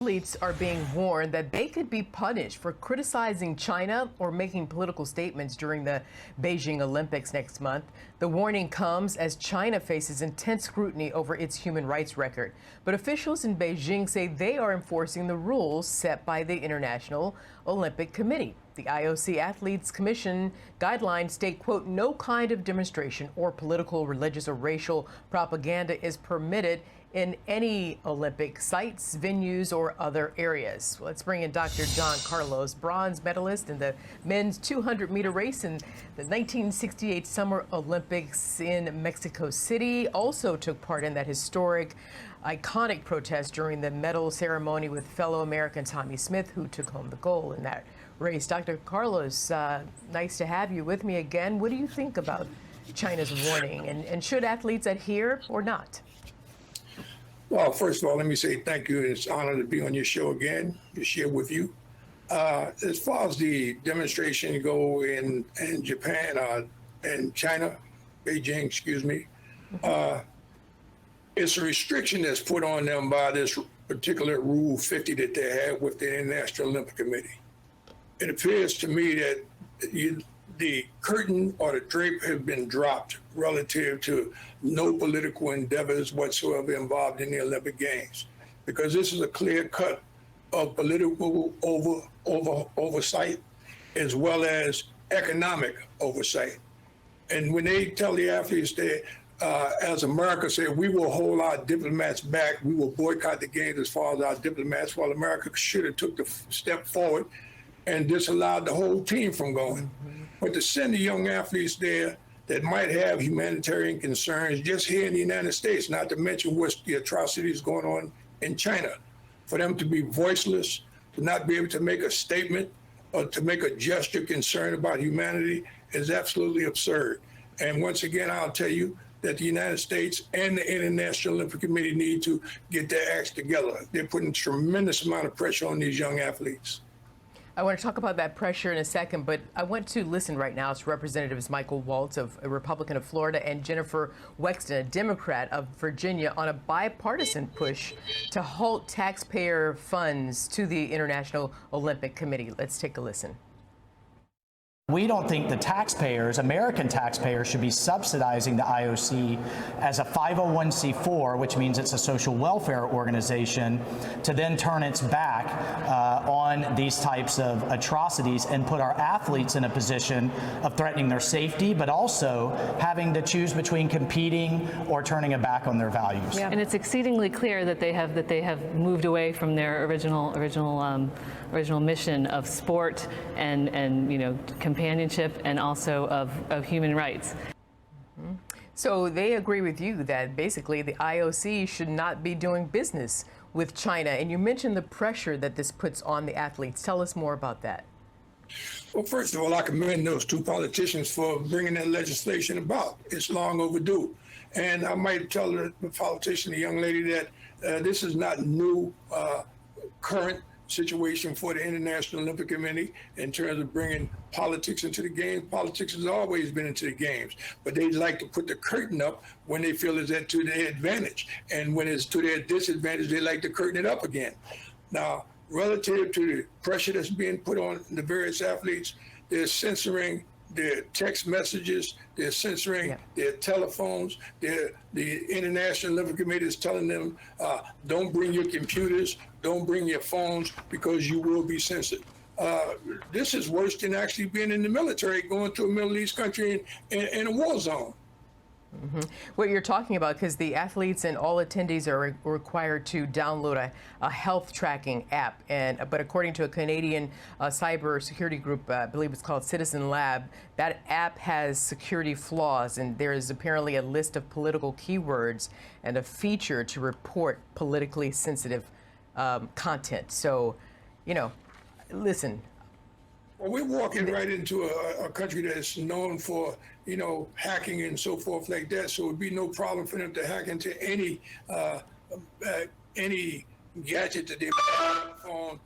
Athletes are being warned that they could be punished for criticizing China or making political statements during the Beijing Olympics next month. The warning comes as China faces intense scrutiny over its human rights record. But officials in Beijing say they are enforcing the rules set by the International Olympic Committee. The IOC Athletes Commission guidelines state, quote, no kind of demonstration or political, religious, or racial propaganda is permitted in any Olympic sites, venues, or other areas. Let's bring in Dr. John Carlos, bronze medalist in the men's 200-meter race in the 1968 Summer Olympics in Mexico City. Also took part in that historic, iconic protest during the medal ceremony with fellow American Tommy Smith, who took home the gold in that race. Dr. Carlos, nice to have you with me again. What do you think about China's warning, and should athletes adhere or not? Well, first of all, let me say thank you. It's an honor to be on your show again, to share with you. As far as the demonstration go in Japan and China, Beijing, excuse me, it's a restriction that's put on them by this particular Rule 50 that they have with the International Olympic Committee. It appears to me that the curtain or the drape have been dropped relative to no political endeavors whatsoever involved in the Olympic Games, because this is a clear cut of political oversight as well as economic oversight. And when they tell the athletes that, as America said, we will hold our diplomats back, we will boycott the games as far as our diplomats, while America should have took the step forward and disallowed the whole team from going. But to send the young athletes there that might have humanitarian concerns just here in the United States, not to mention what's the atrocities going on in China, for them to be voiceless, to not be able to make a statement or to make a gesture concerned about humanity is absolutely absurd. And once again, I'll tell you that the United States and the International Olympic Committee need to get their acts together. They're putting a tremendous amount of pressure on these young athletes. I want to talk about that pressure in a second, but I want to listen right now to Representatives Michael Waltz, a Republican of Florida, and Jennifer Wexton, a Democrat of Virginia, on a bipartisan push to halt taxpayer funds to the International Olympic Committee. Let's take a listen. We don't think the taxpayers, American taxpayers, should be subsidizing the IOC as a 501c4, which means it's a social welfare organization, to then turn its back on these types of atrocities and put our athletes in a position of threatening their safety, but also having to choose between competing or turning a back on their values. Yeah. And it's exceedingly clear that they have moved away from their original mission of sport and companionship and also of human rights. So they agree with you that basically the IOC should not be doing business with China. And you mentioned the pressure that this puts on the athletes. Tell us more about that. Well, first of all, I commend those two politicians for bringing that legislation about. It's long overdue. And I might tell the politician, the young lady, that this is not new, current situation for the International Olympic Committee in terms of bringing politics into the games. Politics has always been into the games, but they like to put the curtain up when they feel it's to their advantage. And when it's to their disadvantage, they like to curtain it up again. Now, relative to the pressure that's being put on the various athletes, they're censoring their text messages, they're censoring their telephones. The International Olympic Committee is telling them, don't bring your computers, don't bring your phones, because you will be censored. This is worse than actually being in the military, going to a Middle East country in a war zone. What you're talking about, because the athletes and all attendees are required to download a health tracking app, but according to a Canadian cyber security group, I believe it's called Citizen Lab, that app has security flaws, and there is apparently a list of political keywords and a feature to report politically sensitive content. So, listen. Well, we're walking right into a country that's known for, hacking and so forth like that. So it would be no problem for them to hack into any gadget that they have on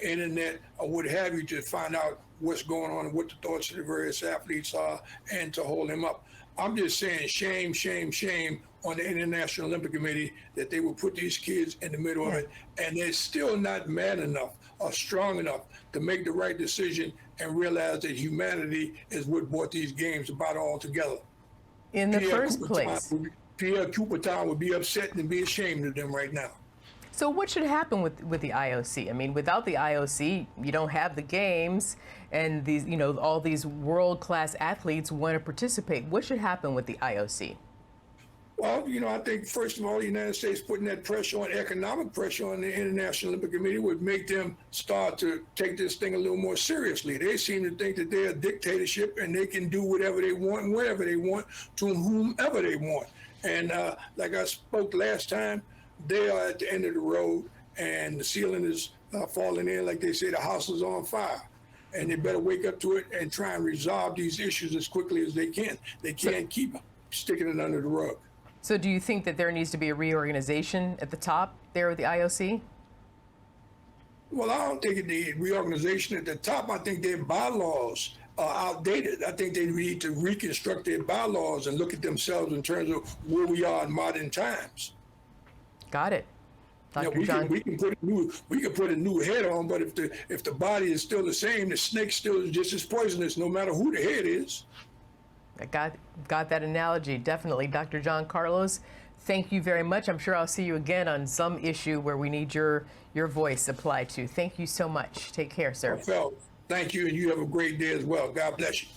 internet or what have you, to find out what's going on and what the thoughts of the various athletes are and to hold them up. I'm just saying shame, shame, shame on the International Olympic Committee that they would put these kids in the middle of it, and they're still not mad enough or strong enough to make the right decision and realize that humanity is what brought these games about altogether. In the first place. Pierre Coubertin would be upset and be ashamed of them right now. So what should happen with the IOC? I mean, without the IOC, you don't have the games, and these, you know, all these world-class athletes want to participate. What should happen with the IOC? Well, you know, I think first of all, the United States putting that pressure on, economic pressure on the International Olympic Committee would make them start to take this thing a little more seriously. They seem to think that they're a dictatorship and they can do whatever they want, wherever they want, to whomever they want. And like I spoke last time, they are at the end of the road, and the ceiling is falling in. Like they say, the house is on fire, and they better wake up to it and try and resolve these issues as quickly as they can. They can't keep sticking it under the rug. So do you think that there needs to be a reorganization at the top there with the IOC? Well, I don't think it needs reorganization at the top. I think their bylaws are outdated. I think they need to reconstruct their bylaws and look at themselves in terms of where we are in modern times. Got it. Yeah, Dr. we can put a new head on, but if the body is still the same, the snake still is just as poisonous, no matter who the head is. I got that analogy, definitely. Dr. John Carlos, thank you very much. I'm sure I'll see you again on some issue where we need your voice applied to. Thank you so much. Take care, sir. Well, thank you, and you have a great day as well. God bless you.